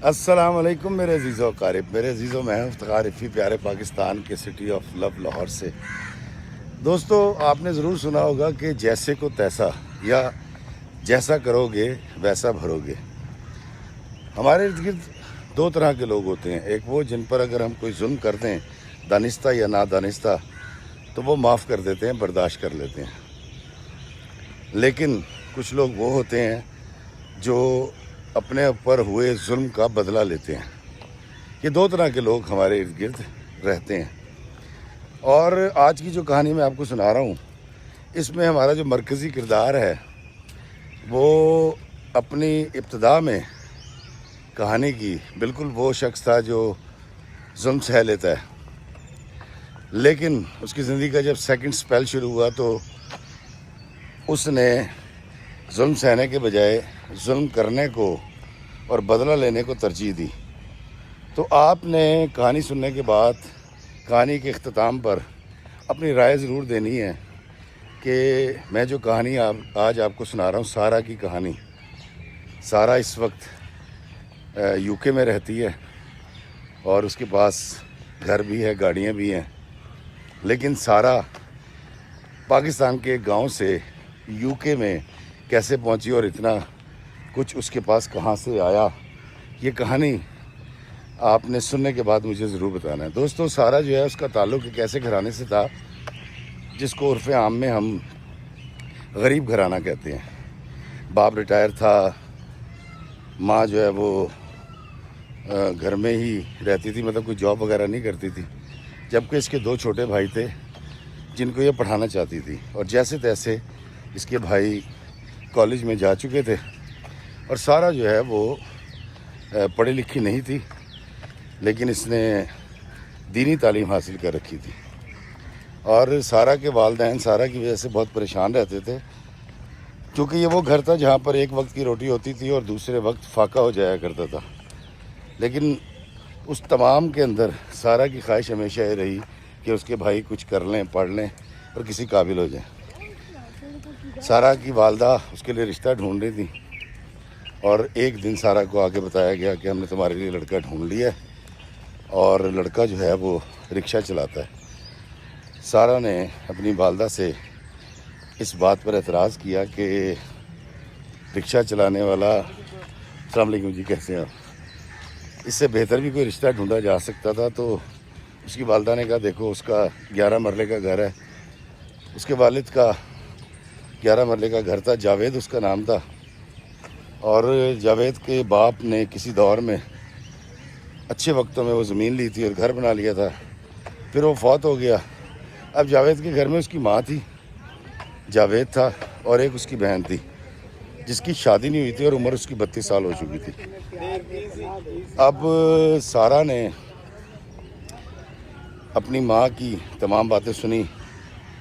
السلام علیکم میرے عزیز و قارب، میرے عزیز و میں افتخار رفیع پیارے پاکستان کے سٹی آف لو لاہور سے۔ دوستو، آپ نے ضرور سنا ہوگا کہ جیسے کو تیسا، یا جیسا کرو گے ویسا بھرو گے۔ ہمارے ارد گرد دو طرح کے لوگ ہوتے ہیں، ایک وہ جن پر اگر ہم کوئی ظلم کر دیں دانستہ یا نادانستہ تو وہ معاف کر دیتے ہیں، برداشت کر لیتے ہیں، لیکن کچھ لوگ وہ ہوتے ہیں جو اپنے اوپر ہوئے ظلم کا بدلہ لیتے ہیں۔ یہ دو طرح کے لوگ ہمارے ارد گرد رہتے ہیں، اور آج کی جو کہانی میں آپ کو سنا رہا ہوں اس میں ہمارا جو مرکزی کردار ہے وہ اپنی ابتدا میں کہانی کی بالکل وہ شخص تھا جو ظلم سہ لیتا ہے، لیکن اس کی زندگی کا جب سیکنڈ سپیل شروع ہوا تو اس نے ظلم سہنے کے بجائے ظلم کرنے کو اور بدلہ لینے کو ترجیح دی۔ تو آپ نے کہانی سننے کے بعد کہانی کے اختتام پر اپنی رائے ضرور دینی ہے کہ میں جو کہانی آج آپ کو سنا رہا ہوں، سارا کی کہانی۔ سارا اس وقت یو کے میں رہتی ہے اور اس کے پاس گھر بھی ہے، گاڑیاں بھی ہیں، لیکن سارا پاکستان کے گاؤں سے یو کے میں کیسے پہنچی اور اتنا کچھ اس کے پاس کہاں سے آیا، یہ کہانی آپ نے سننے کے بعد مجھے ضرور بتانا ہے۔ دوستو، سارا جو ہے اس کا تعلق ایک ایسے گھرانے سے تھا جس کو عرف عام میں ہم غریب گھرانہ کہتے ہیں۔ باپ ریٹائر تھا، ماں جو ہے وہ گھر میں ہی رہتی تھی، مطلب کوئی جاب وغیرہ نہیں کرتی تھی، جبکہ اس کے دو چھوٹے بھائی تھے جن کو یہ پڑھانا چاہتی تھی، اور جیسے تیسے اس کے بھائی کالج میں جا چکے تھے، اور سارا جو ہے وہ پڑھی لکھی نہیں تھی، لیکن اس نے دینی تعلیم حاصل کر رکھی تھی، اور سارا کے والدین سارا کی وجہ سے بہت پریشان رہتے تھے، کیونکہ یہ وہ گھر تھا جہاں پر ایک وقت کی روٹی ہوتی تھی اور دوسرے وقت فاقہ ہو جایا کرتا تھا۔ لیکن اس تمام کے اندر سارا کی خواہش ہمیشہ یہ رہی کہ اس کے بھائی کچھ کر لیں، پڑھ لیں اور کسی قابل ہو جائیں۔ سارا کی والدہ اس کے لیے رشتہ ڈھونڈ رہی تھی، اور ایک دن سارا کو آگے بتایا گیا کہ ہم نے تمہارے لیے لڑکا ڈھونڈ لیا ہے، اور لڑکا جو ہے وہ رکشہ چلاتا ہے۔ سارا نے اپنی والدہ سے اس بات پر اعتراض کیا کہ رکشہ چلانے والا، السلام علیکم جی، کیسے ہیں آپ، اس سے بہتر بھی کوئی رشتہ ڈھونڈا جا سکتا تھا۔ تو اس کی والدہ نے کہا دیکھو، اس کا 11 مرلے کا گھر ہے، اس کے والد کا 11 مرلے کا گھر تھا، جاوید اس کا نام تھا، اور جاوید کے باپ نے کسی دور میں اچھے وقتوں میں وہ زمین لی تھی اور گھر بنا لیا تھا، پھر وہ فوت ہو گیا۔ اب جاوید کے گھر میں اس کی ماں تھی، جاوید تھا، اور ایک اس کی بہن تھی جس کی شادی نہیں ہوئی تھی اور عمر اس کی 32 سال ہو چکی تھی۔ اب سارا نے اپنی ماں کی تمام باتیں سنی،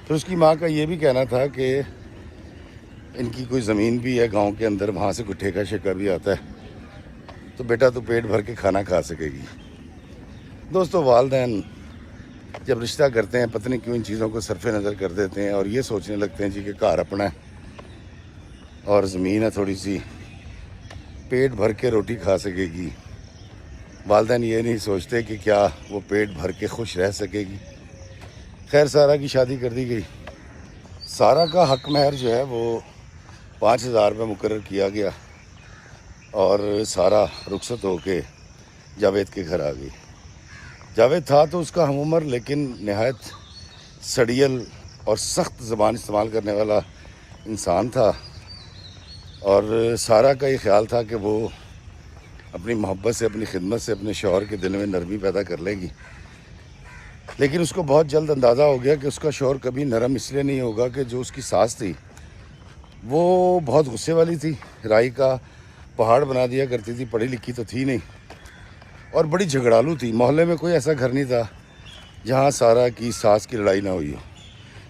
پھر اس کی ماں کا یہ بھی کہنا تھا کہ ان کی کوئی زمین بھی ہے گاؤں کے اندر، وہاں سے کوئی ٹھیکہ شیکہ بھی آتا ہے، تو بیٹا تو پیٹ بھر کے کھانا کھا سکے گی۔ دوستو، والدین جب رشتہ کرتے ہیں پتہ نہیں کیوں ان چیزوں کو صرف نظر کر دیتے ہیں اور یہ سوچنے لگتے ہیں جی کہ گھر اپنا ہے اور زمین ہے تھوڑی سی، پیٹ بھر کے روٹی کھا سکے گی۔ والدین یہ نہیں سوچتے کہ کیا وہ پیٹ بھر کے خوش رہ سکے گی۔ خیر، سارا کی شادی کر دی گئی۔ سارا کا حق مہر جو ہے وہ 5000 روپے مقرر کیا گیا، اور سارا رخصت ہو کے جاوید کے گھر آ گئی۔ جاوید تھا تو اس کا ہم عمر، لیکن نہایت سڑیل اور سخت زبان استعمال کرنے والا انسان تھا، اور سارا کا یہ خیال تھا کہ وہ اپنی محبت سے، اپنی خدمت سے اپنے شوہر کے دل میں نرمی پیدا کر لے گی، لیکن اس کو بہت جلد اندازہ ہو گیا کہ اس کا شوہر کبھی نرم اس لیے نہیں ہوگا کہ جو اس کی ساس تھی وہ بہت غصے والی تھی، رائی کا پہاڑ بنا دیا کرتی تھی، پڑھی لکھی تو تھی نہیں، اور بڑی جھگڑالو تھی۔ محلے میں کوئی ایسا گھر نہیں تھا جہاں سارا کی ساس کی لڑائی نہ ہوئی ہو۔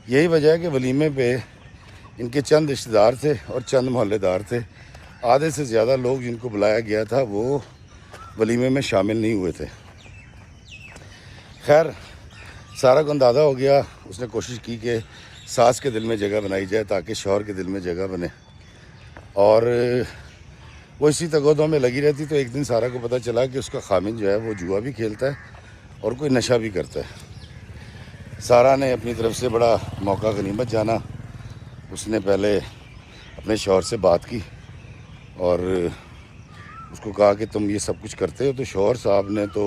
یہی وجہ ہے کہ ولیمے پہ ان کے چند رشتہ دار تھے اور چند محلے دار تھے، آدھے سے زیادہ لوگ جن کو بلایا گیا تھا وہ ولیمے میں شامل نہیں ہوئے تھے۔ خیر، سارا کو اندازہ ہو گیا، اس نے کوشش کی کہ ساس کے دل میں جگہ بنائی جائے تاکہ شوہر کے دل میں جگہ بنے، اور وہ اسی تگودوں میں لگی رہتی. تو ایک دن سارا کو پتہ چلا کہ اس کا خامن جو ہے وہ جوا بھی کھیلتا ہے اور کوئی نشہ بھی کرتا ہے. سارا نے اپنی طرف سے بڑا موقع غنیمت جانا. اس نے پہلے اپنے شوہر سے بات کی اور اس کو کہا کہ تم یہ سب کچھ کرتے ہو. تو شوہر صاحب نے تو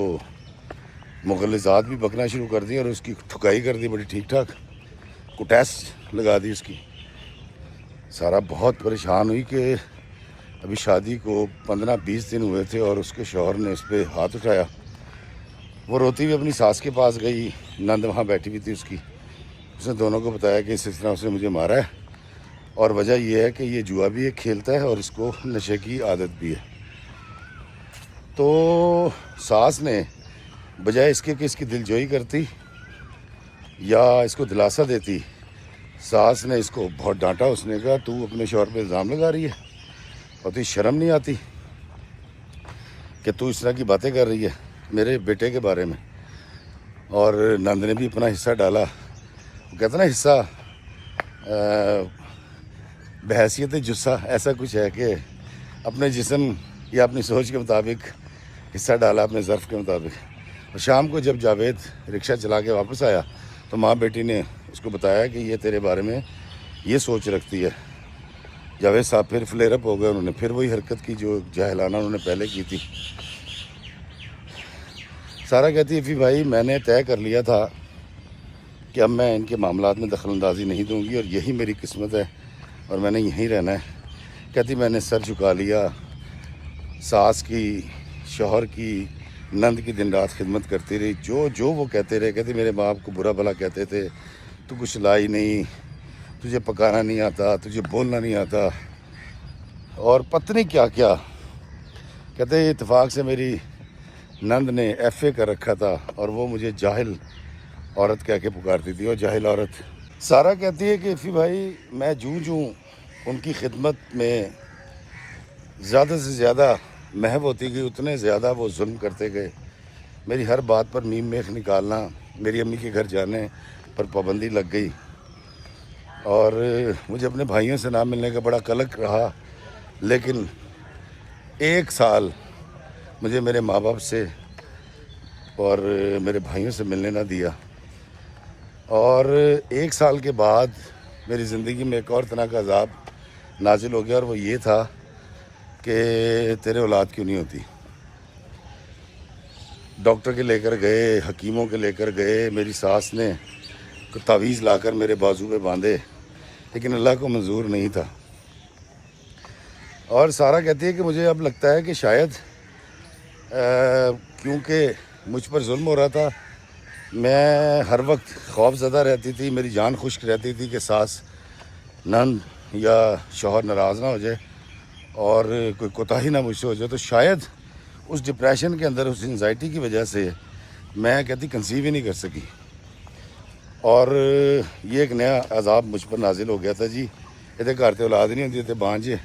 مغلظات بھی بکنا شروع کر دی اور اس کی ٹھکائی کر دی بڑی ٹھیک ٹھاک, کوٹیس لگا دی اس کی. سارا بہت پریشان ہوئی کہ ابھی شادی کو 15-20 دن ہوئے تھے اور اس کے شوہر نے اس پہ ہاتھ اٹھایا. وہ روتی ہوئی اپنی ساس کے پاس گئی. نند وہاں بیٹھی ہوئی تھی اس کی. اس نے دونوں کو بتایا کہ اس طرح اس نے مجھے مارا ہے اور وجہ یہ ہے کہ یہ جوا بھی ایک کھیلتا ہے اور اس کو نشے کی عادت بھی ہے. تو ساس نے بجائے اس کے کہ اس کی دل جوئی کرتی یا اس کو دلاسا دیتی, ساس نے اس کو بہت ڈانٹا. اس نے کہا تو اپنے شوہر پہ الزام لگا رہی ہے اور تجھے شرم نہیں آتی کہ تو اس طرح کی باتیں کر رہی ہے میرے بیٹے کے بارے میں. اور نند نے بھی اپنا حصہ ڈالا. وہ کہتا نا حصہ بحیثیت جثہ ایسا کچھ ہے کہ اپنے جسم یا اپنی سوچ کے مطابق حصہ ڈالا اپنے ظرف کے مطابق. اور شام کو جب جاوید رکشہ چلا کے واپس آیا تو ماں بیٹی نے اس کو بتایا کہ یہ تیرے بارے میں یہ سوچ رکھتی ہے. جاوید صاحب پھر فلیئر اپ ہو گئے. انہوں نے پھر وہی حرکت کی جو جاہلانہ انہوں نے پہلے کی تھی. سارا کہتی ہے فی بھائی میں نے طے کر لیا تھا کہ اب میں ان کے معاملات میں دخل اندازی نہیں دوں گی اور یہی میری قسمت ہے اور میں نے یہیں رہنا ہے. کہتی میں نے سر جھکا لیا. ساس کی, شوہر کی, نند کی دن رات خدمت کرتی رہی. جو وہ کہتے رہے. کہتی میرے باپ کو برا بھلا کہتے تھے, تو کچھ لائی نہیں, تجھے پکانا نہیں آتا, تجھے بولنا نہیں آتا اور پتہ نہیں کیا کیا. کہتے اتفاق سے میری نند نے ایف اے کر رکھا تھا اور وہ مجھے جاہل عورت کہہ کے پکارتی تھی. اور جاہل عورت. سارا کہتی ہے کہ فی بھائی میں جوں ان کی خدمت میں زیادہ سے زیادہ محو ہوتی گئی اتنے زیادہ وہ ظلم کرتے گئے. میری ہر بات پر میم میخ نکالنا, میری امی کے گھر جانے پر پابندی لگ گئی اور مجھے اپنے بھائیوں سے نہ ملنے کا بڑا قلق رہا. لیکن 1 سال مجھے میرے ماں باپ سے اور میرے بھائیوں سے ملنے نہ دیا. اور 1 سال کے بعد میری زندگی میں ایک اور طرح کا عذاب نازل ہو گیا اور وہ یہ تھا کہ تیرے اولاد کیوں نہیں ہوتی. ڈاکٹر کے لے کر گئے, حکیموں کے لے کر گئے. میری ساس نے تعویذ لا کر میرے بازو پہ باندھے لیکن اللہ کو منظور نہیں تھا. اور سارا کہتی ہے کہ مجھے اب لگتا ہے کہ شاید کیونکہ مجھ پر ظلم ہو رہا تھا, میں ہر وقت خوف زدہ رہتی تھی. میری جان خشک رہتی تھی کہ ساس, نند یا شوہر ناراض نہ ہو جائے اور کوئی کوتاہی نہ مجھ سے ہو جائے. تو شاید اس ڈپریشن کے اندر, اس انزائٹی کی وجہ سے میں کہتی کنسیو ہی نہیں کر سکی. اور یہ ایک نیا عذاب مجھ پر نازل ہو گیا تھا. جی یہ گھر تے اولاد نہیں ہوتی, بانجے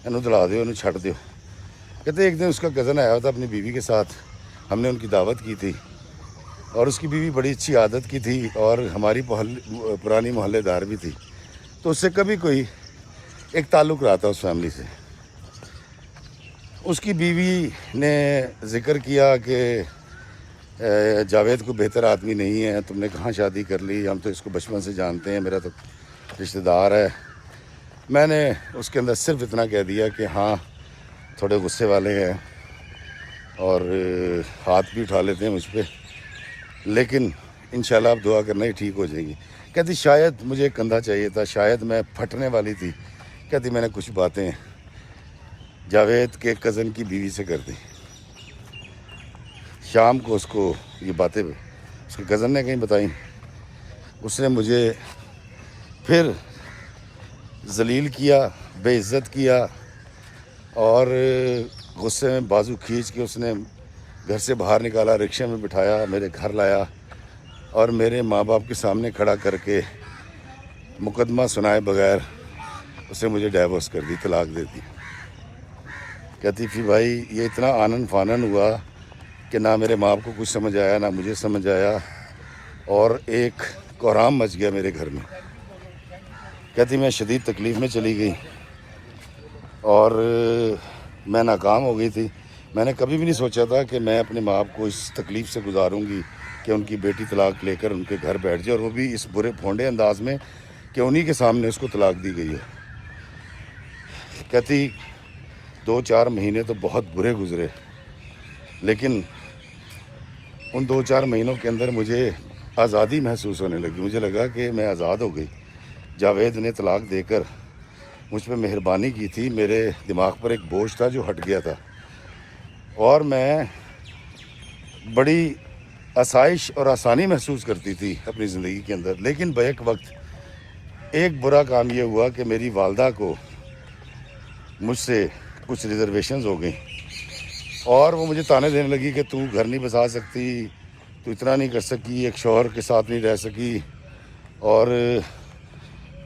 انہوں دلا دیو, انہوں چھڑ دیو. کہتے ایک دن اس کا کزن آیا تھا اپنی بیوی کے ساتھ. ہم نے ان کی دعوت کی تھی اور اس کی بیوی بڑی اچھی عادت کی تھی اور ہماری پرانی محلے دار بھی تھی. تو اس سے کبھی کوئی ایک تعلق رہا تھا اس فیملی سے. اس کی بیوی نے ذکر کیا کہ جاوید کو بہتر آدمی نہیں ہے, تم نے کہاں شادی کر لی, ہم تو اس کو بچپن سے جانتے ہیں, میرا تو رشتہ دار ہے. میں نے اس کے اندر صرف اتنا کہہ دیا کہ ہاں تھوڑے غصے والے ہیں اور ہاتھ بھی اٹھا لیتے ہیں مجھ پہ, لیکن انشاءاللہ آپ دعا کرنا ہی ٹھیک ہو جائیں گی. کہتی شاید مجھے ایک کندھا چاہیے تھا, شاید میں پھٹنے والی تھی. کہتی میں نے کچھ باتیں جاوید کے کزن کی بیوی سے کر دی. شام کو اس کو یہ باتیں اس کے کزن نے کہیں بتائیں. اس نے مجھے پھر ذلیل کیا, بے عزت کیا اور غصے میں بازو کھینچ کے اس نے گھر سے باہر نکالا, رکشے میں بٹھایا, میرے گھر لایا اور میرے ماں باپ کے سامنے کھڑا کر کے مقدمہ سنائے بغیر اسے مجھے ڈائیورس کر دی, طلاق دے دی. کہتی تھی بھائی یہ اتنا آنن فانن ہوا کہ نہ میرے ماں باپ کو کچھ سمجھ آیا نہ مجھے سمجھ آیا اور ایک کوہرام مچ گیا میرے گھر میں. کہتی میں شدید تکلیف میں چلی گئی اور میں ناکام ہو گئی تھی. میں نے کبھی بھی نہیں سوچا تھا کہ میں اپنے ماں باپ کو اس تکلیف سے گزاروں گی کہ ان کی بیٹی طلاق لے کر ان کے گھر بیٹھ جائے, اور وہ بھی اس برے پھونڈے انداز میں کہ انہی کے سامنے اس کو طلاق دی گئی ہے. کہتی 2-4 مہینے تو بہت برے گزرے, لیکن ان 2-4 مہینوں کے اندر مجھے آزادی محسوس ہونے لگی. مجھے لگا کہ میں آزاد ہو گئی. جاوید نے طلاق دے کر مجھ پہ مہربانی کی تھی. میرے دماغ پر ایک بوجھ تھا جو ہٹ گیا تھا, اور میں بڑی آسائش اور آسانی محسوس کرتی تھی اپنی زندگی کے اندر. لیکن بیک وقت ایک برا کام یہ ہوا کہ میری والدہ کو مجھ سے کچھ ریزرویشنز ہو گئیں, اور وہ مجھے تانے دینے لگی کہ تو گھر نہیں بسا سکتی, تو اتنا نہیں کر سکی, ایک شوہر کے ساتھ نہیں رہ سکی, اور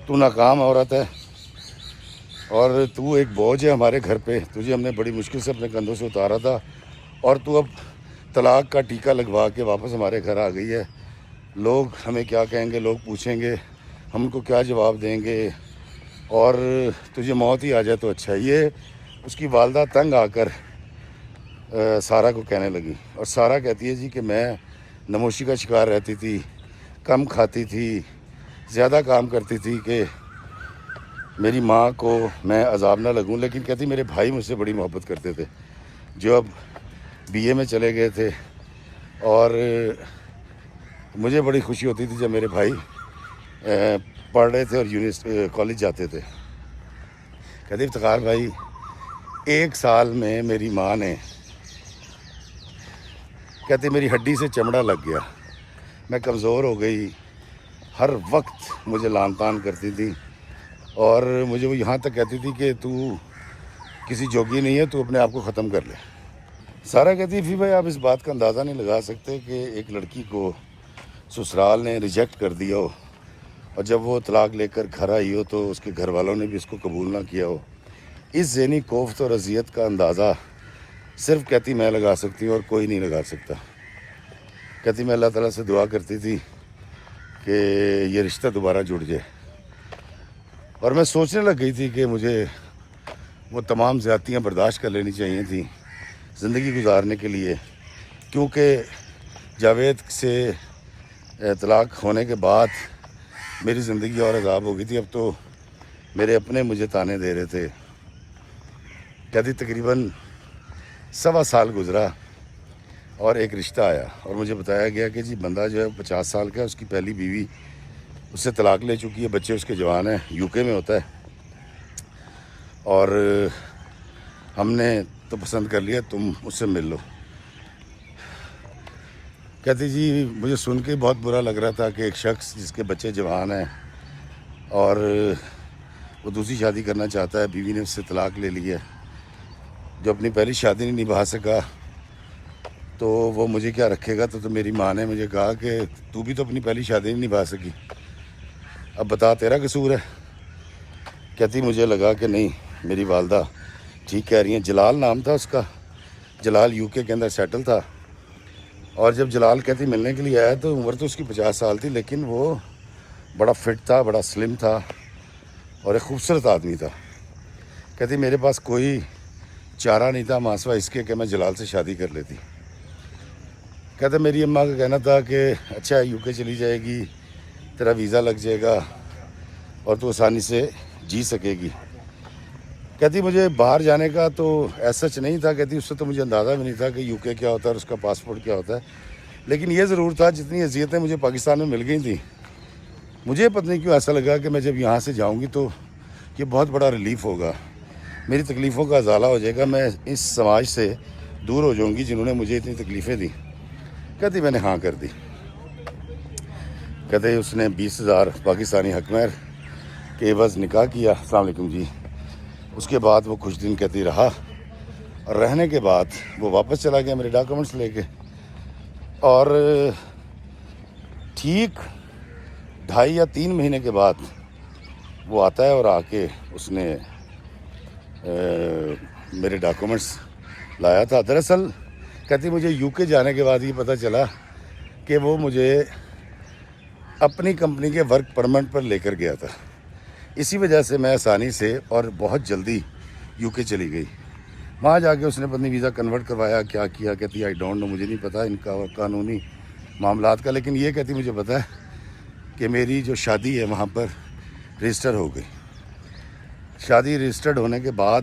تو ناکام عورت ہے, اور تو ایک بوجھ ہے ہمارے گھر پہ, تجھے ہم نے بڑی مشکل سے اپنے کندھوں سے اتارا تھا, اور تو اب طلاق کا ٹیکہ لگوا کے واپس ہمارے گھر آ گئی ہے. لوگ ہمیں کیا کہیں گے, لوگ پوچھیں گے, ہم ان کو کیا جواب دیں گے, اور تجھے موت ہی آ جائے تو اچھا. یہ اس کی والدہ تنگ آ کر سارہ کو کہنے لگی, اور سارہ کہتی ہے جی کہ میں نموشی کا شکار رہتی تھی, کم کھاتی تھی, زیادہ کام کرتی تھی کہ میری ماں کو میں عذاب نہ لگوں. لیکن کہتی میرے بھائی مجھ سے بڑی محبت کرتے تھے, جو اب BA میں چلے گئے تھے, اور مجھے بڑی خوشی ہوتی تھی جب میرے بھائی پڑھ رہے تھے اور کالج جاتے تھے. کہتی افتخار بھائی 1 سال میں میری ماں نے, کہتی میری ہڈی سے چمڑا لگ گیا, میں کمزور ہو گئی, ہر وقت مجھے لان تان کرتی تھی, اور مجھے وہ یہاں تک کہتی تھی کہ تو کسی جوگی نہیں ہے, تو اپنے آپ کو ختم کر لے. سارہ کہتی پھر بھائی آپ اس بات کا اندازہ نہیں لگا سکتے کہ ایک لڑکی کو سسرال نے ریجیکٹ کر دیا ہو, اور جب وہ طلاق لے کر گھر آئی ہو تو اس کے گھر والوں نے بھی اس کو قبول نہ کیا ہو. اس ذہنی کوفت اور اذیت کا اندازہ صرف کہتی میں لگا سکتی ہوں, اور کوئی نہیں لگا سکتا. کہتی میں اللہ تعالیٰ سے دعا کرتی تھی کہ یہ رشتہ دوبارہ جڑ جائے, اور میں سوچنے لگ گئی تھی کہ مجھے وہ تمام زیادتیاں برداشت کر لینی چاہیے تھیں زندگی گزارنے کے لیے, کیونکہ جاوید سے طلاق ہونے کے بعد میری زندگی اور عذاب ہو گئی تھی. اب تو میرے اپنے مجھے تانے دے رہے تھے. کہتی تقریباً 1.25 سال گزرا اور ایک رشتہ آیا, اور مجھے بتایا گیا کہ جی بندہ جو ہے 50 سال کا ہے, اس کی پہلی بیوی اس سے طلاق لے چکی ہے, بچے اس کے جوان ہیں, UK میں ہوتا ہے, اور ہم نے تو پسند کر لیا, تم اس سے مل لو. کہتی جی مجھے سن کے بہت برا لگ رہا تھا کہ ایک شخص جس کے بچے جوان ہیں اور وہ دوسری شادی کرنا چاہتا ہے, بیوی نے اس سے طلاق لے لی ہے, جو اپنی پہلی شادی نہیں نبھا سکا تو وہ مجھے کیا رکھے گا. تو میری ماں نے مجھے کہا کہ تو بھی تو اپنی پہلی شادی نہیں نبھا سکی, اب بتا تیرا قصور ہے. کہتی مجھے لگا کہ نہیں میری والدہ ٹھیک کہہ رہی ہیں. جلال نام تھا اس کا, جلال UK کے اندر سیٹل تھا, اور جب جلال کہتی ملنے کے لیے آیا تو عمر تو اس کی 50 سال تھی, لیکن وہ بڑا فٹ تھا, بڑا سلم تھا, اور ایک خوبصورت آدمی تھا. کہتی میرے پاس کوئی چارہ نہیں تھا ماسوا اس کے کہ میں جلال سے شادی کر لیتی. کہتے میری اماں کا کہنا تھا کہ اچھا UK چلی جائے گی, تیرا ویزا لگ جائے گا, اور تو آسانی سے جی سکے گی. کہتی مجھے باہر جانے کا تو ایسا سچ نہیں تھا, کہتی اس سے تو مجھے اندازہ بھی نہیں تھا کہ UK کیا ہوتا ہے اور اس کا پاسپورٹ کیا ہوتا ہے, لیکن یہ ضرور تھا جتنی اذیتیں مجھے پاکستان میں مل گئی تھیں, مجھے پتہ نہیں کیوں ایسا لگا کہ میں جب یہاں سے جاؤں گی تو یہ بہت بڑا ریلیف ہوگا, میری تکلیفوں کا ازالہ ہو جائے گا, میں اس سماج سے دور ہو جاؤں گی جنہوں نے مجھے اتنی تکلیفیں دیں. کہتی میں نے ہاں کر دی. کہتے اس نے 20,000 پاکستانی حق مہر کے عوض نکاح کیا. السلام علیکم جی. اس کے بعد وہ کچھ دن کہتی رہا, اور رہنے کے بعد وہ واپس چلا گیا میرے ڈاکومنٹس لے کے, اور ٹھیک 2.5 یا 3 مہینے کے بعد وہ آتا ہے, اور آ کے اس نے میرے ڈاکومنٹس لایا تھا. دراصل کہتی مجھے UK جانے کے بعد یہ پتہ چلا کہ وہ مجھے اپنی کمپنی کے ورک پرمٹ پر لے کر گیا تھا. اسی وجہ سے میں آسانی سے اور بہت جلدی UK چلی گئی. وہاں جا کے اس نے اپنی ویزا کنورٹ کروایا، کیا کیا، کہتی آئی ڈونٹ نو، مجھے نہیں پتہ ان کا قانونی معاملات کا، لیکن یہ کہتی مجھے پتہ ہے کہ میری جو شادی ہے وہاں پر رجسٹر ہو گئی۔ شادی رجسٹرڈ ہونے کے بعد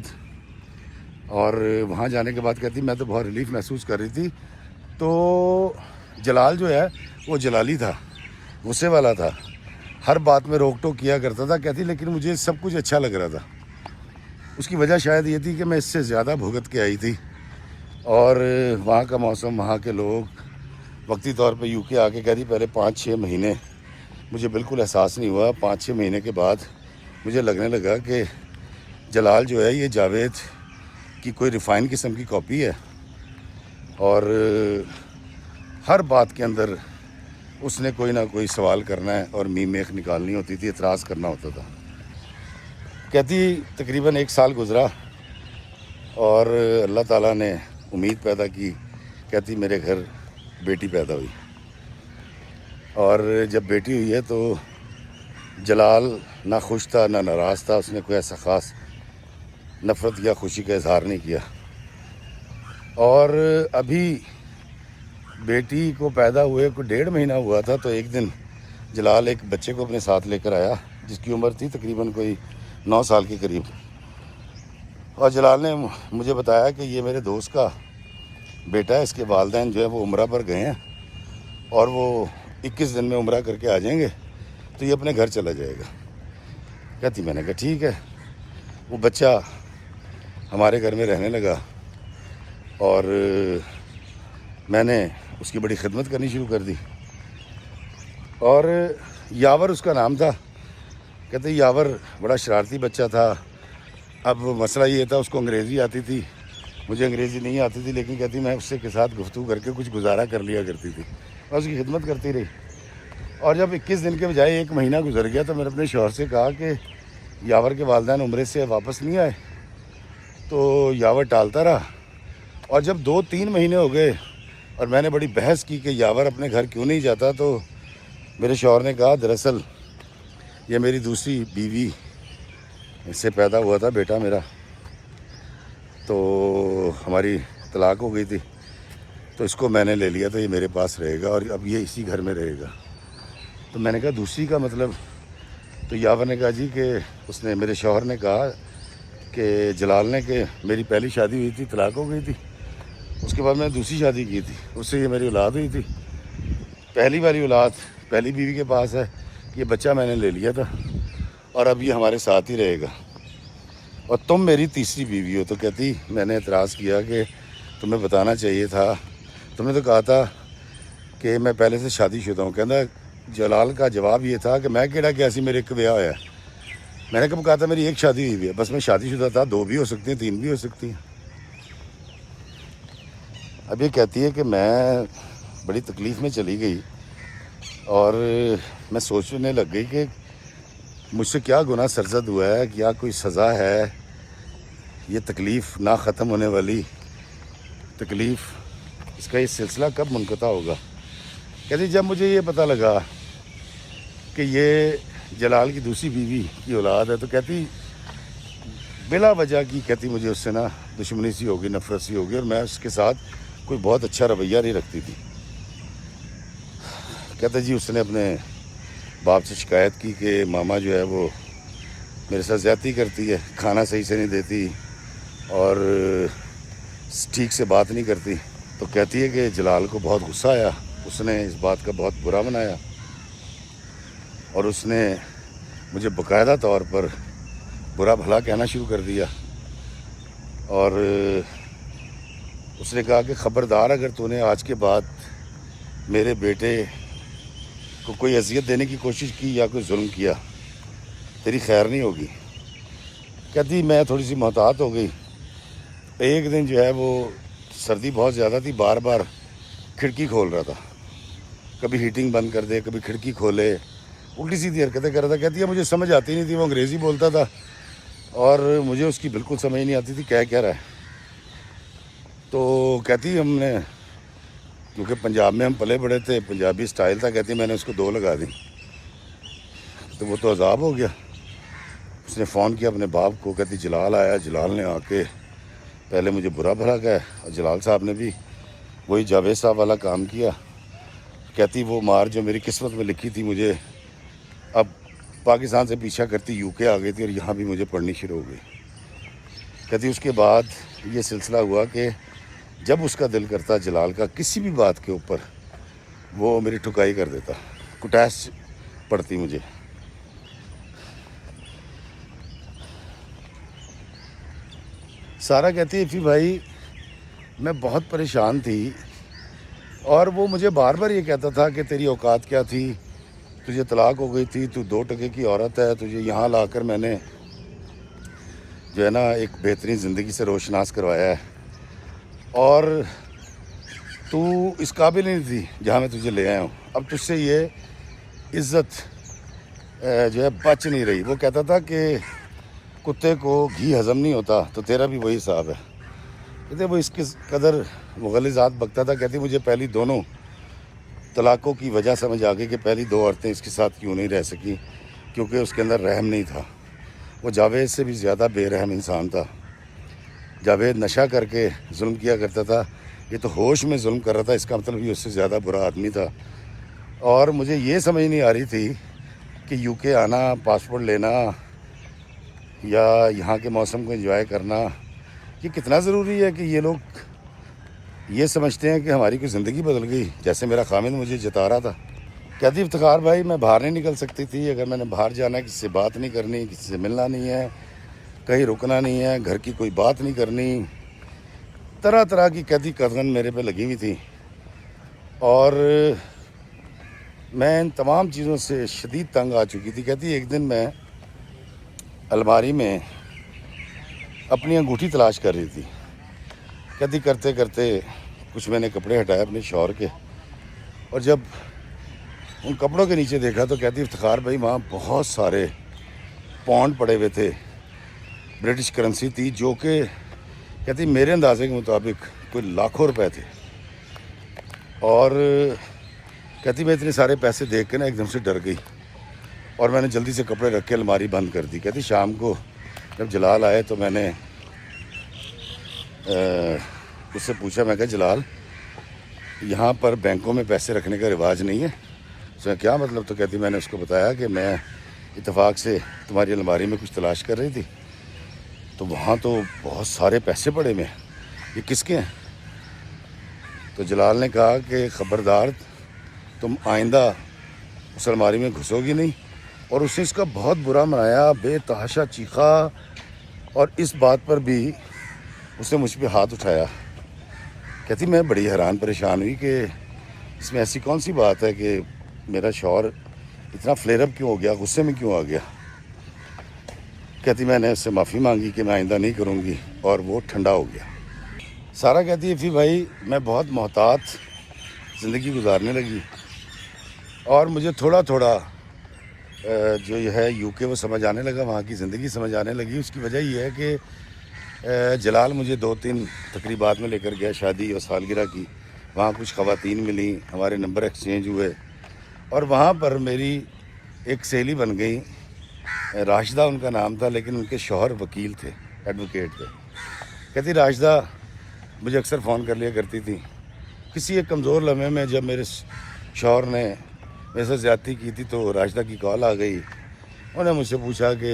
اور وہاں جانے کے بعد کہتی میں تو بہت ریلیف محسوس کر رہی تھی۔ تو جلال جو ہے وہ جلالی تھا، غصے والا تھا، ہر بات میں روک ٹوک کیا کرتا تھا، کہتی لیکن مجھے سب کچھ اچھا لگ رہا تھا۔ اس کی وجہ شاید یہ تھی کہ میں اس سے زیادہ بھگت کے آئی تھی، اور وہاں کا موسم، وہاں کے لوگ، وقتی طور پہ یو کے آ کے کہتی پہلے 5-6 مہینے مجھے بالکل احساس نہیں ہوا، 5-6 مہینے کے بعد مجھے لگنے لگا کہ جلال جو ہے یہ جاوید کی کوئی ریفائن قسم کی کاپی ہے، اور ہر بات کے اندر اس نے کوئی نہ کوئی سوال کرنا ہے اور میم میخ نکالنی ہوتی تھی، اعتراض کرنا ہوتا تھا۔ کہتی تقریباً 1 سال گزرا اور اللہ تعالیٰ نے امید پیدا کی، کہتی میرے گھر بیٹی پیدا ہوئی، اور جب بیٹی ہوئی ہے تو جلال نہ خوش تھا نہ ناراض تھا، اس نے کوئی ایسا خاص نفرت یا خوشی کا اظہار نہیں کیا۔ اور ابھی بیٹی کو پیدا ہوئے کوئی 1.5 مہینہ ہوا تھا تو ایک دن جلال ایک بچے کو اپنے ساتھ لے کر آیا جس کی عمر تھی تقریباً کوئی 9 سال کے قریب، اور جلال نے مجھے بتایا کہ یہ میرے دوست کا بیٹا ہے، اس کے والدین جو ہے وہ عمرہ پر گئے ہیں اور وہ 21 دن میں عمرہ کر کے آ جائیں گے تو یہ اپنے گھر چلا جائے گا۔ کہتی میں نے کہا ٹھیک ہے۔ وہ بچہ ہمارے گھر میں رہنے لگا اور میں نے اس کی بڑی خدمت کرنی شروع کر دی، اور یاور اس کا نام تھا۔ کہتے یاور بڑا شرارتی بچہ تھا۔ اب مسئلہ یہ تھا اس کو انگریزی آتی تھی، مجھے انگریزی نہیں آتی تھی، لیکن کہتی میں اس کے ساتھ گفتگو کر کے کچھ گزارا کر لیا کرتی تھی اور اس کی خدمت کرتی رہی۔ اور جب 21 دن کے بجائے 1 مہینہ گزر گیا تو میں نے اپنے شوہر سے کہا کہ یاور کے والدین عمرے سے واپس نہیں آئے، تو یاور ٹالتا رہا، اور جب 2-3 مہینے ہو گئے اور میں نے بڑی بحث کی کہ یاور اپنے گھر کیوں نہیں جاتا، تو میرے شوہر نے کہا دراصل یہ میری دوسری بیوی سے پیدا ہوا تھا بیٹا میرا، تو ہماری طلاق ہو گئی تھی، تو اس کو میں نے لے لیا تو یہ میرے پاس رہے گا اور اب یہ اسی گھر میں رہے گا۔ تو میں نے کہا دوسری کا مطلب؟ تو یاور نے کہا جی کہ اس نے، میرے شوہر نے کہا کہ جلال نے کہ میری پہلی شادی ہوئی تھی، طلاق ہو گئی تھی، اس کے بعد میں نے دوسری شادی کی تھی، اس سے یہ میری اولاد ہوئی تھی، پہلی والی اولاد پہلی بیوی کے پاس ہے، یہ بچہ میں نے لے لیا تھا اور اب یہ ہمارے ساتھ ہی رہے گا، اور تم میری تیسری بیوی ہو۔ تو کہتی میں نے اعتراض کیا کہ تمہیں بتانا چاہیے تھا، تم نے تو کہا تھا کہ میں پہلے سے شادی شدہ ہوں۔ کہنا جلال کا جواب یہ تھا کہ میں کہڑا کہ ایسی میرے ایک بیاہ ہوا ہے، میں نے کب کہا تھا میری ایک شادی ہوئی ہے، بس میں شادی شدہ تھا، 2 بھی ہو سکتی ہیں، 3 بھی ہو سکتی ہیں۔ اب یہ کہتی ہے کہ میں بڑی تکلیف میں چلی گئی اور میں سوچنے لگ گئی کہ مجھ سے کیا گناہ سرزد ہوا ہے، کیا کوئی سزا ہے، یہ تکلیف نہ ختم ہونے والی تکلیف، اس کا یہ سلسلہ کب منقطع ہوگا۔ کہتی جب مجھے یہ پتہ لگا کہ یہ جلال کی دوسری بیوی کی اولاد ہے، تو کہتی بلا وجہ کی، کہتی مجھے اس سے نا دشمنی سی ہوگی، نفرت سی ہوگی، اور میں اس کے ساتھ کوئی بہت اچھا رویہ نہیں رکھتی تھی۔ کہتا جی اس نے اپنے باپ سے شکایت کی کہ ماما جو ہے وہ میرے ساتھ زیادتی کرتی ہے، کھانا صحیح سے نہیں دیتی اور ٹھیک سے بات نہیں کرتی۔ تو کہتی ہے کہ جلال کو بہت غصہ آیا، اس نے اس بات کا بہت برا منایا اور اس نے مجھے باقاعدہ طور پر برا بھلا کہنا شروع کر دیا، اور اس نے کہا کہ خبردار اگر تو نے آج کے بعد میرے بیٹے کو کوئی اذیت دینے کی کوشش کی یا کوئی ظلم کیا، تیری خیر نہیں ہوگی۔ کہتی میں تھوڑی سی محتاط ہو گئی۔ ایک دن جو ہے وہ سردی بہت زیادہ تھی، بار بار کھڑکی کھول رہا تھا، کبھی ہیٹنگ بند کر دے، کبھی کھڑکی کھولے، الٹی سیدھی حرکتیں کر رہا تھا۔ کہتی ہے مجھے سمجھ آتی نہیں تھی، وہ انگریزی بولتا تھا اور مجھے اس کی بالکل سمجھ نہیں آتی تھی کیا رہا ہے۔ تو کہتی ہم نے، کیونکہ پنجاب میں ہم پلے بڑے تھے، پنجابی سٹائل تھا، کہتی میں نے اس کو 2 لگا دی، تو وہ تو عذاب ہو گیا۔ اس نے فون کیا اپنے باپ کو، کہتی جلال آیا، جلال نے آ کے پہلے مجھے برا بھلا گیا اور جلال صاحب نے بھی وہی جاوید صاحب والا کام کیا. کہتی وہ مار جو میری قسمت میں لکھی تھی مجھے اب پاکستان سے پیچھا کرتی یو کے آ گئی تھی اور یہاں بھی مجھے پڑھنی شروع ہو گئی. کہتی اس کے بعد یہ سلسلہ ہوا کہ جب اس کا دل کرتا جلال کا کسی بھی بات کے اوپر وہ میری ٹھکائی کر دیتا, کٹیس پڑتی مجھے. سارا کہتی ہے فی بھائی میں بہت پریشان تھی اور وہ مجھے بار بار یہ کہتا تھا کہ تیری اوقات کیا تھی, تجھے طلاق ہو گئی تھی, تو 2 ٹکے کی عورت ہے, تجھے یہاں لا کر میں نے جو ہے نا ایک بہترین زندگی سے روشناس کروایا ہے اور تو اس قابل نہیں تھی جہاں میں تجھے لے آیا ہوں. اب تجھ سے یہ عزت جو ہے بچ نہیں رہی. وہ کہتا تھا کہ کتے کو گھی ہضم نہیں ہوتا تو تیرا بھی وہی حساب ہے. کہتے وہ اس کی قدر مغلظات بکتا تھا. کہتی مجھے پہلی دونوں طلاقوں کی وجہ سمجھ آ گئی کہ پہلی 2 عورتیں اس کے ساتھ کیوں نہیں رہ سکیں, کیونکہ اس کے اندر رحم نہیں تھا. وہ جاوید سے بھی زیادہ بے رحم انسان تھا. جاوید نشہ کر کے ظلم کیا کرتا تھا, یہ تو ہوش میں ظلم کر رہا تھا, اس کا مطلب یہ اس سے زیادہ برا آدمی تھا. اور مجھے یہ سمجھ نہیں آ رہی تھی کہ یو کے آنا, پاسپورٹ لینا یا یہاں کے موسم کو انجوائے کرنا یہ کتنا ضروری ہے کہ یہ لوگ یہ سمجھتے ہیں کہ ہماری کوئی زندگی بدل گئی, جیسے میرا خامد مجھے جتا رہا تھا. کہتی افتخار بھائی میں باہر نہیں نکل سکتی تھی, اگر میں نے باہر جانا ہے کسی سے بات نہیں کرنی, کسی سے ملنا نہیں ہے, کہیں رکنا نہیں ہے, گھر کی کوئی بات نہیں کرنی, طرح طرح کی کہتی قدغن میرے پہ لگی ہوئی تھی. اور میں ان تمام چیزوں سے شدید تنگ آ چکی تھی. کہتی ایک دن میں الماری میں اپنی انگوٹھی تلاش کر رہی تھی. کہتی کرتے کرتے کچھ میں نے کپڑے ہٹائے اپنے شوہر کے, اور جب ان کپڑوں کے نیچے دیکھا تو کہتی افتخار بھائی وہاں بہت سارے پاؤنڈ پڑے ہوئے تھے, برٹش کرنسی تھی, جو کہ کہتی میرے اندازے کے مطابق کوئی لاکھوں روپے تھے. اور کہتی میں اتنے سارے پیسے دیکھ کے نا ایک دم سے ڈر گئی اور میں نے جلدی سے کپڑے رکھ کے الماری بند کر دی. کہتی شام کو جب جلال آئے تو میں نے اس سے پوچھا, میں کہا جلال یہاں پر بینکوں میں پیسے رکھنے کا رواج نہیں ہے. اس میں کیا مطلب؟ تو کہتی میں نے اس کو بتایا کہ میں اتفاق سے تمہاری الماری میں کچھ تلاش کر رہی تھی تو وہاں تو بہت سارے پیسے پڑے میں, یہ کس کے ہیں؟ تو جلال نے کہا کہ خبردار تم آئندہ اس الماری میں گھسو گی نہیں. اور اس نے اس کا بہت برا منایا, بے تحاشا چیخا, اور اس بات پر بھی اس نے مجھ پہ ہاتھ اٹھایا. کہتی میں بڑی حیران پریشان ہوئی کہ اس میں ایسی کون سی بات ہے کہ میرا شوہر اتنا فلیئر اپ کیوں ہو گیا, غصے میں کیوں آ گیا. کہتی میں نے اس سے معافی مانگی کہ میں آئندہ نہیں کروں گی اور وہ ٹھنڈا ہو گیا. سارا کہتی ہے فی بھائی میں بہت محتاط زندگی گزارنے لگی اور مجھے تھوڑا تھوڑا جو یہ ہے یو کے وہ سمجھ آنے لگا, وہاں کی زندگی سمجھ آنے لگی. اس کی وجہ یہ ہے کہ جلال مجھے 2-3 تقریبات میں لے کر گیا شادی اور سالگرہ کی. وہاں کچھ خواتین ملیں, ہمارے نمبر ایکسچینج ہوئے اور وہاں پر میری ایک سہیلی بن گئی, راشدہ ان کا نام تھا, لیکن ان کے شوہر وکیل تھے, ایڈوکیٹ تھے. کہتی راشدہ مجھے اکثر فون کر لیا کرتی تھی. کسی ایک کمزور لمحے میں جب میرے شوہر نے میرے سے زیادتی کی تھی تو راشدہ کی کال آ گئی. انہوں نے مجھ سے پوچھا کہ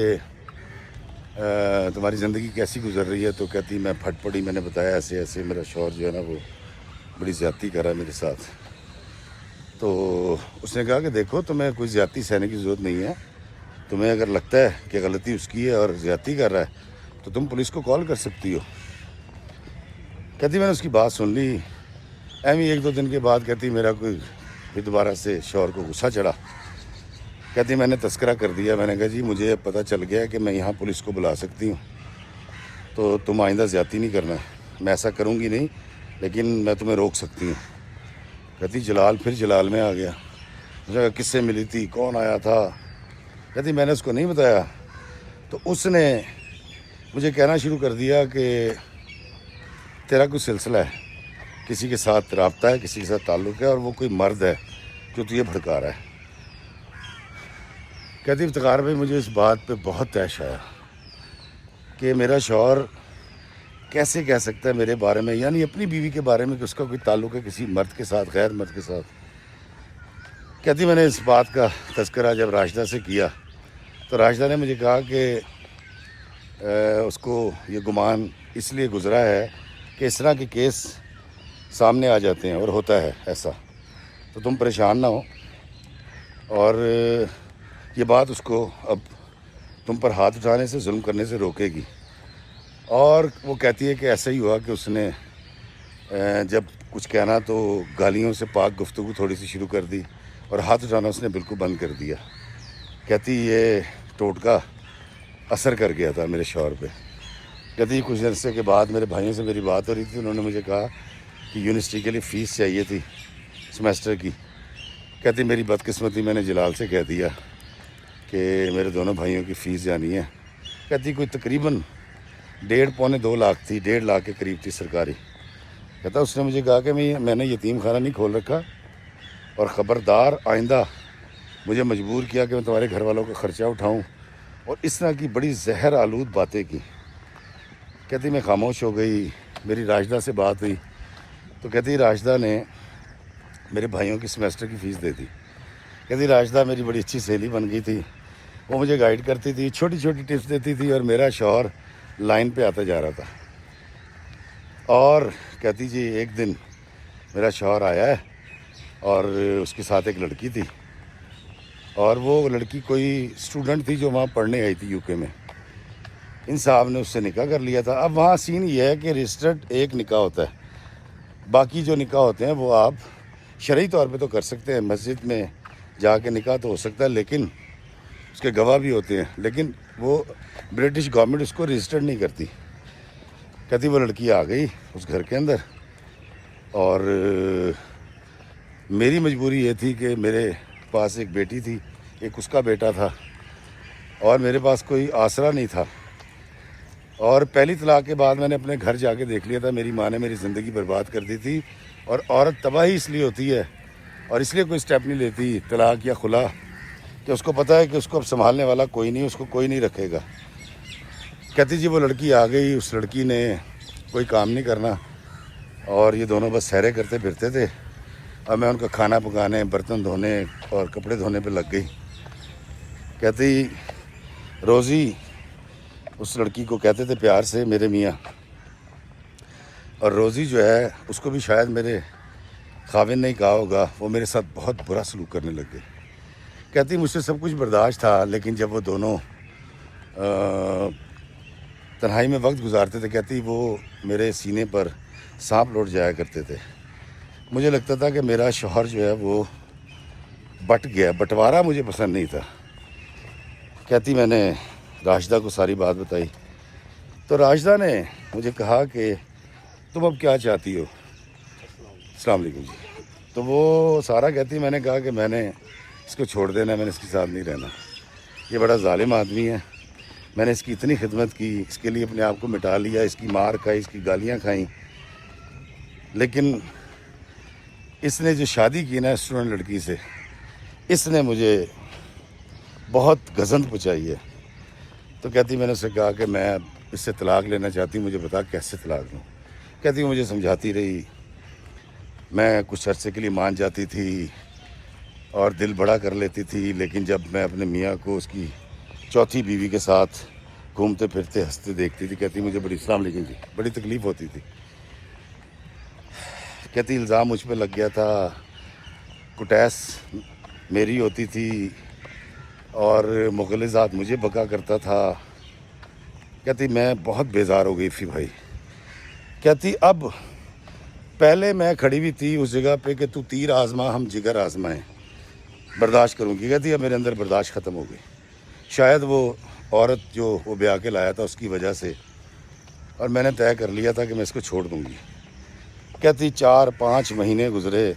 تمہاری زندگی کیسی گزر رہی ہے. تو کہتی میں پھٹ پڑی, میں نے بتایا ایسے ایسے میرا شوہر جو ہے نا وہ بڑی زیادتی کر رہا ہے میرے ساتھ. تو اس نے کہا کہ دیکھو تمہیں کوئی زیادتی سہنے کی ضرورت نہیں ہے, تمہیں اگر لگتا ہے کہ غلطی اس کی ہے اور زیادتی کر رہا ہے تو تم پولیس کو کال کر سکتی ہو. کہتی میں نے اس کی بات سن لی. ایم 1-2 دن کے بعد کہتی میرا کوئی پھر دوبارہ سے شوہر کو غصہ چڑھا. کہتی میں نے تذکرہ کر دیا, میں نے کہا جی مجھے پتہ چل گیا کہ میں یہاں پولیس کو بلا سکتی ہوں, تو تم آئندہ زیادتی نہیں کرنا. میں ایسا کروں گی نہیں لیکن میں تمہیں روک سکتی ہوں. کہتی جلال پھر جلال میں آ گیا. مجھے کہا کس سے ملی تھی, کون آیا تھا. کہتی میں نے اس کو نہیں بتایا. تو اس نے مجھے کہنا شروع کر دیا کہ تیرا کوئی سلسلہ ہے, کسی کے ساتھ رابطہ ہے, کسی کے ساتھ تعلق ہے, اور وہ کوئی مرد ہے جو تجھے بھڑکا رہا ہے. کہتی افتخار بھائی مجھے اس بات پہ بہت طیش آیا کہ میرا شوہر کیسے کہہ سکتا ہے میرے بارے میں، یعنی اپنی بیوی کے بارے میں کہ اس کا کوئی تعلق ہے کسی مرد کے ساتھ، غیر مرد کے ساتھ. کہتی میں نے اس بات کا تذکرہ جب راشدہ سے کیا تو راشدہ نے مجھے کہا کہ اس کو یہ گمان اس لیے گزرا ہے کہ اس طرح کے کیس سامنے آ جاتے ہیں اور ہوتا ہے ایسا، تو تم پریشان نہ ہو، اور یہ بات اس کو اب تم پر ہاتھ اٹھانے سے، ظلم کرنے سے روکے گی. اور وہ کہتی ہے کہ ایسا ہی ہوا کہ اس نے جب کچھ کہنا تو گالیوں سے پاک گفتگو تھوڑی سی شروع کر دی اور ہاتھ اٹھانا اس نے بالکل بند کر دیا. کہتی یہ ٹوٹکا اثر کر گیا تھا میرے شوہر پہ. کہتی کچھ عرصے کے بعد میرے بھائیوں سے میری بات ہو رہی تھی، انہوں نے مجھے کہا کہ یونیورسٹی کے لیے فیس چاہیے تھی سمیسٹر کی. کہتی میری بدقسمتی میں نے جلال سے کہہ دیا کہ میرے دونوں بھائیوں کی فیس جانی ہے. کہتی کوئی تقریباً 1.5-2 لاکھ تھی، 1.5 لاکھ کے قریب تھی سرکاری. کہتا اس نے مجھے کہا کہ میں نے یتیم خانہ نہیں کھول رکھا، اور خبردار آئندہ مجھے مجبور کیا کہ میں تمہارے گھر والوں کا خرچہ اٹھاؤں، اور اس طرح کی بڑی زہر آلود باتیں کی. کہتی میں خاموش ہو گئی. میری راشدہ سے بات ہوئی تو کہتی راشدہ نے میرے بھائیوں کی سمیسٹر کی فیس دے دی. کہتی راشدہ میری بڑی اچھی سہیلی بن گئی تھی، وہ مجھے گائیڈ کرتی تھی، چھوٹی چھوٹی ٹپس دیتی تھی، اور میرا شوہر لائن پہ آتا جا رہا تھا. اور کہتی جی ایک دن میرا شوہر آیا ہے اور اس کے ساتھ ایک لڑکی تھی، اور وہ لڑکی کوئی اسٹوڈنٹ تھی جو وہاں پڑھنے آئی تھی یو کے میں. ان صاحب نے اس سے نکاح کر لیا تھا. اب وہاں سین یہ ہے کہ رجسٹرڈ ایک نکاح ہوتا ہے، باقی جو نکاح ہوتے ہیں وہ آپ شرعی طور پہ تو کر سکتے ہیں، مسجد میں جا کے نکاح تو ہو سکتا ہے، لیکن اس کے گواہ بھی ہوتے ہیں، لیکن وہ برٹش گورنمنٹ اس کو رجسٹرڈ نہیں کرتی. کہتی وہ لڑکی آ گئی اس گھر کے اندر، اور میری مجبوری یہ تھی کہ میرے پاس ایک بیٹی تھی، ایک اس کا بیٹا تھا، اور میرے پاس کوئی آسرا نہیں تھا. اور پہلی طلاق کے بعد میں نے اپنے گھر جا کے دیکھ لیا تھا میری ماں نے میری زندگی برباد کر دی تھی. اور عورت تباہی اس لیے ہوتی ہے اور اس لیے کوئی سٹیپ نہیں لیتی طلاق یا خلا کہ اس کو پتہ ہے کہ اس کو اب سنبھالنے والا کوئی نہیں، اس کو کوئی نہیں رکھے گا. کہتی جی وہ لڑکی آ گئی، اس لڑکی نے کوئی کام نہیں کرنا، اور یہ دونوں بس سیرے کرتے پھرتے تھے، اور میں ان کا کھانا پکانے، برتن دھونے اور کپڑے دھونے پہ لگ گئی. کہتی روزی، اس لڑکی کو کہتے تھے پیار سے میرے میاں، اور روزی جو ہے اس کو بھی شاید میرے خاوند نے کہا ہوگا، وہ میرے ساتھ بہت برا سلوک کرنے لگ گئی. کہتی مجھ سے سب کچھ برداشت تھا، لیکن جب وہ دونوں تنہائی میں وقت گزارتے تھے، کہتی وہ میرے سینے پر سانپ لوٹ جایا کرتے تھے. مجھے لگتا تھا کہ میرا شوہر جو ہے وہ بٹ گیا، بٹوارا مجھے پسند نہیں تھا. کہتی میں نے راشدہ کو ساری بات بتائی تو راشدہ نے مجھے کہا کہ تم اب کیا چاہتی ہو. السلام علیکم جی. تو وہ سارا کہتی میں نے کہا کہ میں نے اس کو چھوڑ دینا، میں نے اس کے ساتھ نہیں رہنا، یہ بڑا ظالم آدمی ہے، میں نے اس کی اتنی خدمت کی، اس کے لیے اپنے آپ کو مٹا لیا، اس کی مار کھائی، اس کی گالیاں کھائیں، لیکن اس نے جو شادی کی نا اسٹوڈنٹ لڑکی سے، اس نے مجھے بہت گزند پہنچائی ہے. تو کہتی میں نے اسے کہا کہ میں اب اس سے طلاق لینا چاہتی ہوں، مجھے بتا کیسے طلاق لوں. کہتی وہ مجھے سمجھاتی رہی، میں کچھ عرصے کے لیے مان جاتی تھی اور دل بڑا کر لیتی تھی، لیکن جب میں اپنے میاں کو اس کی چوتھی بیوی کے ساتھ گھومتے پھرتے ہنستے دیکھتی تھی، کہتی مجھے بڑی السلام علیکم جی بڑی تکلیف ہوتی تھی. کہتی الزام مجھ پہ لگ گیا تھا، کٹیس میری ہوتی تھی اور مغلظات مجھے بکا کرتا تھا. کہتی میں بہت بیزار ہو گئی فی بھائی. کہتی اب پہلے میں کھڑی ہوئی تھی اس جگہ پہ کہ تو تیر آزما ہم جگر آزمائیں، برداشت کروں گی. کہتی اب میرے اندر برداشت ختم ہو گئی، شاید وہ عورت جو وہ بیاہ کے لایا تھا اس کی وجہ سے، اور میں نے طے کر لیا تھا کہ میں اس کو چھوڑ دوں گی. کہتی 4-5 مہینے گزرے،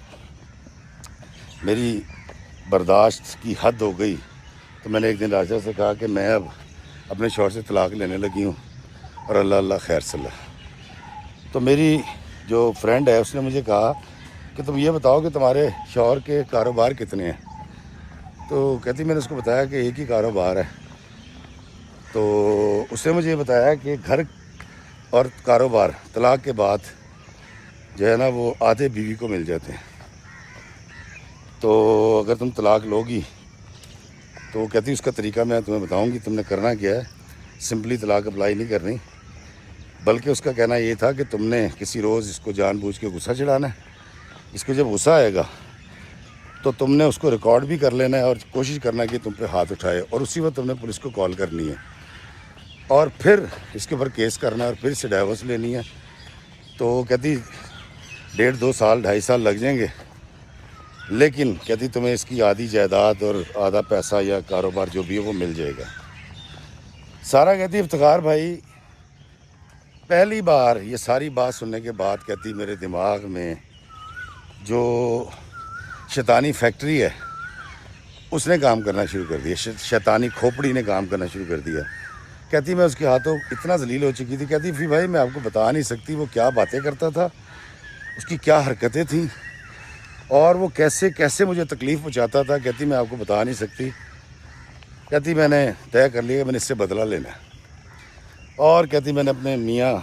میری برداشت کی حد ہو گئی، تو میں نے ایک دن راجہ سے کہا کہ میں اب اپنے شوہر سے طلاق لینے لگی ہوں، اور اللہ خیر صلی. تو میری جو فرینڈ ہے اس نے مجھے کہا کہ تم یہ بتاؤ کہ تمہارے شوہر کے کاروبار کتنے ہیں. تو کہتی میں نے اس کو بتایا کہ ایک ہی کاروبار ہے. تو اس نے مجھے یہ بتایا کہ گھر اور کاروبار طلاق کے بعد جو ہے نا وہ آدھے بیوی کو مل جاتے ہیں. تو اگر تم طلاق لو گی تو وہ کہتی اس کا طریقہ میں تمہیں بتاؤں گی. تم نے کرنا کیا ہے, سمپلی طلاق اپلائی نہیں کرنی, بلکہ اس کا کہنا یہ تھا کہ تم نے کسی روز اس کو جان بوجھ کے غصہ چڑھانا ہے. اس کو جب غصہ آئے گا تو تم نے اس کو ریکارڈ بھی کر لینا ہے اور کوشش کرنا ہے کہ تم پہ ہاتھ اٹھائے, اور اسی وقت تم نے پولیس کو کال کرنی ہے اور پھر اس کے اوپر کیس کرنا ہے اور پھر سے ڈائیورس لینی ہے. تو کہتی 1.5-2 سال 2.5 سال لگ جائیں گے, لیکن کہتی تمہیں اس کی آدھی جائیداد اور آدھا پیسہ یا کاروبار جو بھی ہے وہ مل جائے گا. سارا کہتی افتخار بھائی پہلی بار یہ ساری بات سننے کے بعد کہتی میرے دماغ میں جو شیطانی فیکٹری ہے اس نے کام کرنا شروع کر دیا, شیطانی کھوپڑی نے کام کرنا شروع کر دیا. کہتی میں اس کے ہاتھوں اتنا ذلیل ہو چکی تھی. کہتی پھر بھائی میں آپ کو بتا نہیں سکتی وہ کیا باتیں کرتا تھا, اس کی کیا حرکتیں تھیں, اور وہ کیسے کیسے مجھے تکلیف پہنچاتا تھا. کہتی میں آپ کو بتا نہیں سکتی. کہتی میں نے طے کر لیا کہ میں نے اس سے بدلہ لینا ہے, اور کہتی میں نے اپنے میاں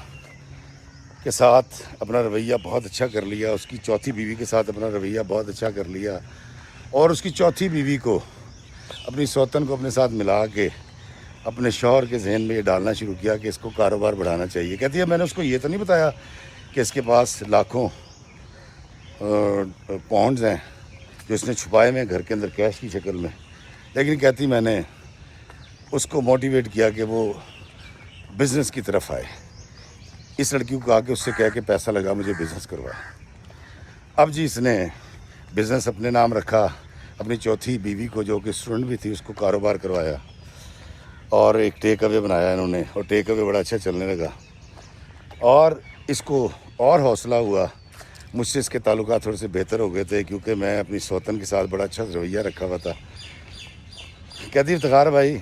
کے ساتھ اپنا رویہ بہت اچھا کر لیا, اس کی چوتھی بیوی کے ساتھ اپنا رویہ بہت اچھا کر لیا, اور اس کی چوتھی بیوی کو اپنی سوتن کو اپنے ساتھ ملا کے اپنے شوہر کے ذہن میں یہ ڈالنا شروع کیا کہ اس کو کاروبار بڑھانا چاہیے. کہتی ہے میں نے اس کو یہ تو نہیں بتایا کہ اس کے پاس لاکھوں پاؤنڈز ہیں جو اس نے چھپائے ہوئے گھر کے اندر کیش کی شکل میں, لیکن کہتی میں نے اس کو موٹیویٹ کیا کہ وہ بزنس کی طرف آئے. اس لڑکی کو کہا کہ اس سے کہہ کے پیسہ لگا مجھے بزنس کروا. اب جی اس نے بزنس اپنے نام رکھا, اپنی چوتھی بیوی کو جو کہ اسٹوڈنٹ بھی تھی اس کو کاروبار کروایا, اور ایک ٹیک اوے بنایا انہوں نے, اور ٹیک اوے بڑا اچھا چلنے لگا. اور اس کو اور حوصلہ ہوا, مجھ سے اس کے تعلقات تھوڑے سے بہتر ہو گئے تھے کیونکہ میں اپنی سوتن کے ساتھ بڑا اچھا رویہ رکھا ہوا تھا. کہتی افتخار بھائی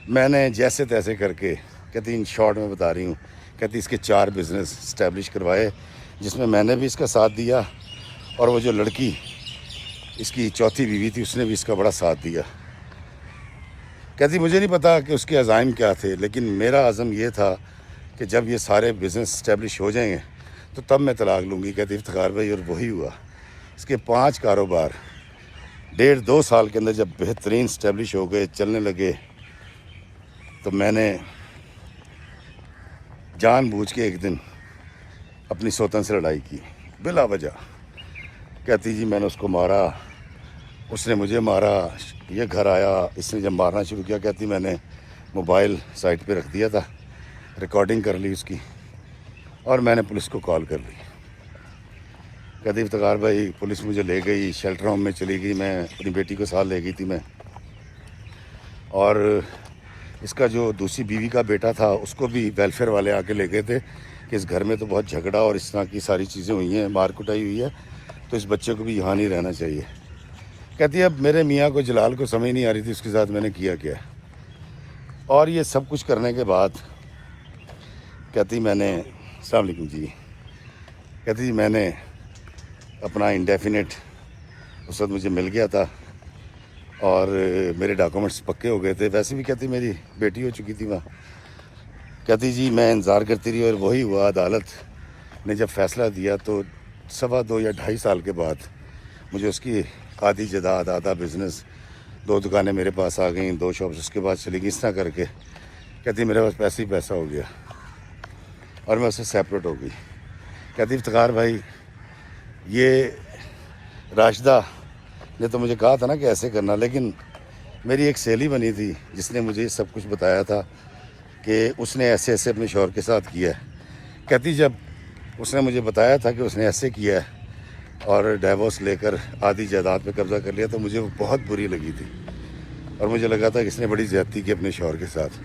میں نے جیسے تیسے کر کے, کہتی ان شارٹ میں بتا رہی ہوں, کہتی اس کے 4 بزنس اسٹیبلش کروائے جس میں نے بھی اس کا ساتھ دیا, اور وہ جو لڑکی اس کی چوتھی بیوی تھی اس نے بھی اس کا بڑا ساتھ دیا. کہتی مجھے نہیں پتا کہ اس کے عزائم کیا تھے, لیکن میرا عزم یہ تھا کہ جب یہ سارے بزنس اسٹیبلش ہو جائیں گے تو تب میں طلاق لوں گی. کہتی افتخار بھائی اور وہی ہوا. اس کے 5 کاروبار 1.5-2 سال کے اندر جب بہترین اسٹیبلش ہو گئے, چلنے لگے, تو میں نے جان بوجھ کے ایک دن اپنی سوتن سے لڑائی کی بلا وجہ. کہتی جی میں نے اس کو مارا, اس نے مجھے مارا, یہ گھر آیا, اس نے جب مارنا شروع کیا, کہتی میں نے موبائل سائٹ پہ رکھ دیا تھا, ریکارڈنگ کر لی اس کی, اور میں نے پولیس کو کال کر لی. کہتی افتخار بھائی پولیس مجھے لے گئی, شیلٹر ہوم میں چلی گئی, میں اپنی بیٹی کو ساتھ لے گئی تھی میں, اور اس کا جو دوسری بیوی کا بیٹا تھا اس کو بھی ویلفیئر والے آ کے لے گئے تھے کہ اس گھر میں تو بہت جھگڑا اور اس طرح کی ساری چیزیں ہوئی ہیں, مار کٹائی ہوئی ہے, تو اس بچے کو بھی یہاں نہیں رہنا چاہیے. کہتی ہے اب میرے میاں کو جلال کو سمجھ نہیں آ رہی تھی اس کے ساتھ میں نے کیا کیا. اور یہ سب کچھ کرنے کے بعد کہتی میں نے, السلام علیکم جی, کہتی جی میں نے اپنا انڈیفینٹ اس وقت مجھے مل گیا تھا اور میرے ڈاکومنٹس پکے ہو گئے تھے. ویسے بھی کہتی میری بیٹی ہو چکی تھی وہاں. کہتی جی میں انتظار کرتی رہی اور وہی ہوا. عدالت نے جب فیصلہ دیا تو 2.25 یا 2.5 سال کے بعد مجھے اس کی آدھی جائیداد, آدھا بزنس, 2 دکانیں میرے پاس آ گئیں, 2 شاپس اس کے بعد چلی گئی. اس طرح کر کے کہتی میرے پاس پیسہ ہی پیسہ ہو گیا اور میں اس سے سیپریٹ ہو گئی. کہتی افتخار بھائی یہ راشدہ نے تو مجھے کہا تھا نا کہ ایسے کرنا, لیکن میری ایک سہیلی بنی تھی جس نے مجھے سب کچھ بتایا تھا کہ اس نے ایسے ایسے اپنے شوہر کے ساتھ کیا ہے. کہتی جب اس نے مجھے بتایا تھا کہ اس نے ایسے کیا ہے اور ڈیورس لے کر آدھی جائیداد پہ قبضہ کر لیا تو مجھے وہ بہت بری لگی تھی, اور مجھے لگا تھا کہ اس نے بڑی زیادتی کی اپنے شوہر کے ساتھ.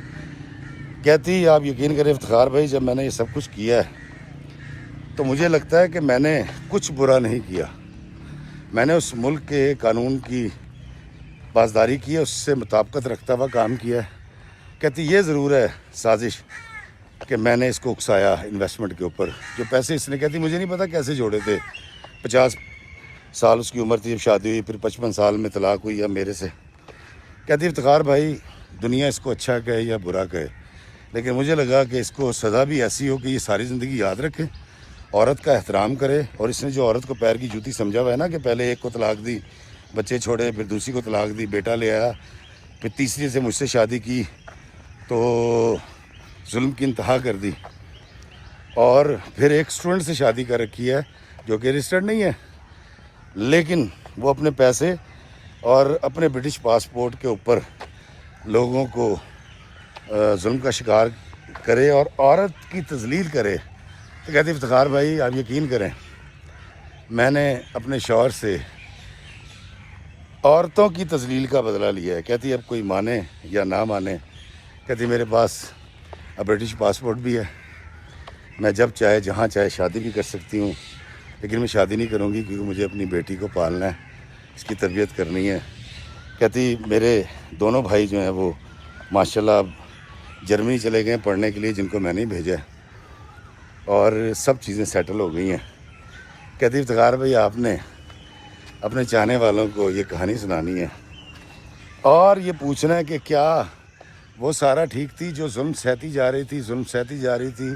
کہتی آپ یقین کریں افتخار بھائی جب میں نے یہ سب کچھ کیا ہے تو مجھے لگتا ہے کہ میں نے کچھ برا نہیں کیا. میں نے اس ملک کے قانون کی پاسداری کی ہے, اس سے مطابقت رکھتا ہوا کام کیا ہے. کہتی یہ ضرور ہے سازش کہ میں نے اس کو اکسایا انویسٹمنٹ کے اوپر, جو پیسے اس نے, کہتی مجھے نہیں پتا کیسے جوڑے تھے. 50 سال اس کی عمر تھی جب شادی ہوئی, پھر 55 سال میں طلاق ہوئی اب میرے سے. کہتی افتخار بھائی دنیا اس کو اچھا کہے یا برا کہے, لیکن مجھے لگا کہ اس کو سزا بھی ایسی ہو کہ یہ ساری زندگی یاد رکھے، عورت کا احترام کرے. اور اس نے جو عورت کو پیر کی جوتی سمجھا ہوا ہے نا کہ پہلے ایک کو طلاق دی، بچے چھوڑے، پھر دوسری کو طلاق دی، بیٹا لے آیا، پھر تیسری سے مجھ سے شادی کی تو ظلم کی انتہا کر دی، اور پھر ایک اسٹوڈنٹ سے شادی کر رکھی ہے جو کہ رجسٹرڈ نہیں ہے، لیکن وہ اپنے پیسے اور اپنے برٹش پاسپورٹ کے اوپر لوگوں کو ظلم کا شکار کرے اور عورت کی تذلیل کرے. تو کہتے افتخار بھائی آپ یقین کریں، میں نے اپنے شوہر سے عورتوں کی تذلیل کا بدلہ لیا ہے. کہتی اب کوئی مانے یا نہ مانے، کہتی میرے پاس اب برٹش پاسپورٹ بھی ہے، میں جب چاہے جہاں چاہے شادی بھی کر سکتی ہوں، لیکن میں شادی نہیں کروں گی کیونکہ مجھے اپنی بیٹی کو پالنا ہے، اس کی تربیت کرنی ہے. کہتی میرے دونوں بھائی جو ہیں وہ ماشاءاللہ اب جرمنی چلے گئے پڑھنے کے لیے، جن کو میں نہیں بھیجا، اور سب چیزیں سیٹل ہو گئی ہیں. کہتی افتخار بھائی آپ نے اپنے چاہنے والوں کو یہ کہانی سنانی ہے اور یہ پوچھنا ہے کہ کیا وہ سارا ٹھیک تھی جو ظلم سہتی جا رہی تھی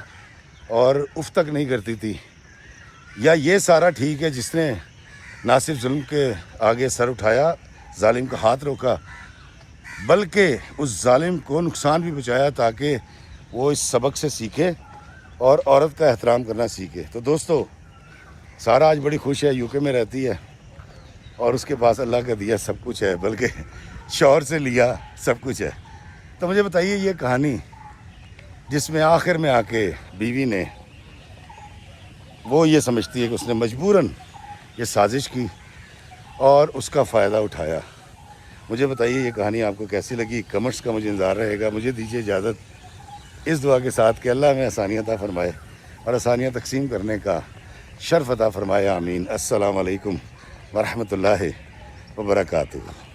اور اف تک نہیں کرتی تھی، یا یہ سارا ٹھیک ہے جس نے نہ صرف ظلم کے آگے سر اٹھایا، ظالم کا ہاتھ روکا، بلکہ اس ظالم کو نقصان بھی پہنچایا تاکہ وہ اس سبق سے سیکھے اور عورت کا احترام کرنا سیکھے. تو دوستو، سارا آج بڑی خوش ہے، یو کے میں رہتی ہے اور اس کے پاس اللہ کا دیا سب کچھ ہے، بلکہ شوہر سے لیا سب کچھ ہے. تو مجھے بتائیے یہ کہانی جس میں آخر میں آ کے بیوی نے وہ یہ سمجھتی ہے کہ اس نے مجبوراً یہ سازش کی اور اس کا فائدہ اٹھایا. مجھے بتائیے یہ کہانی آپ کو کیسی لگی؟ کمنٹس کا مجھے انتظار رہے گا. مجھے دیجیے اجازت اس دعا کے ساتھ کہ اللہ ہمیں آسانیاں عطا فرمائے اور آسانیاں تقسیم کرنے کا شرف عطا فرمائے. آمین. السلام علیکم ورحمۃ اللہ وبرکاتہ.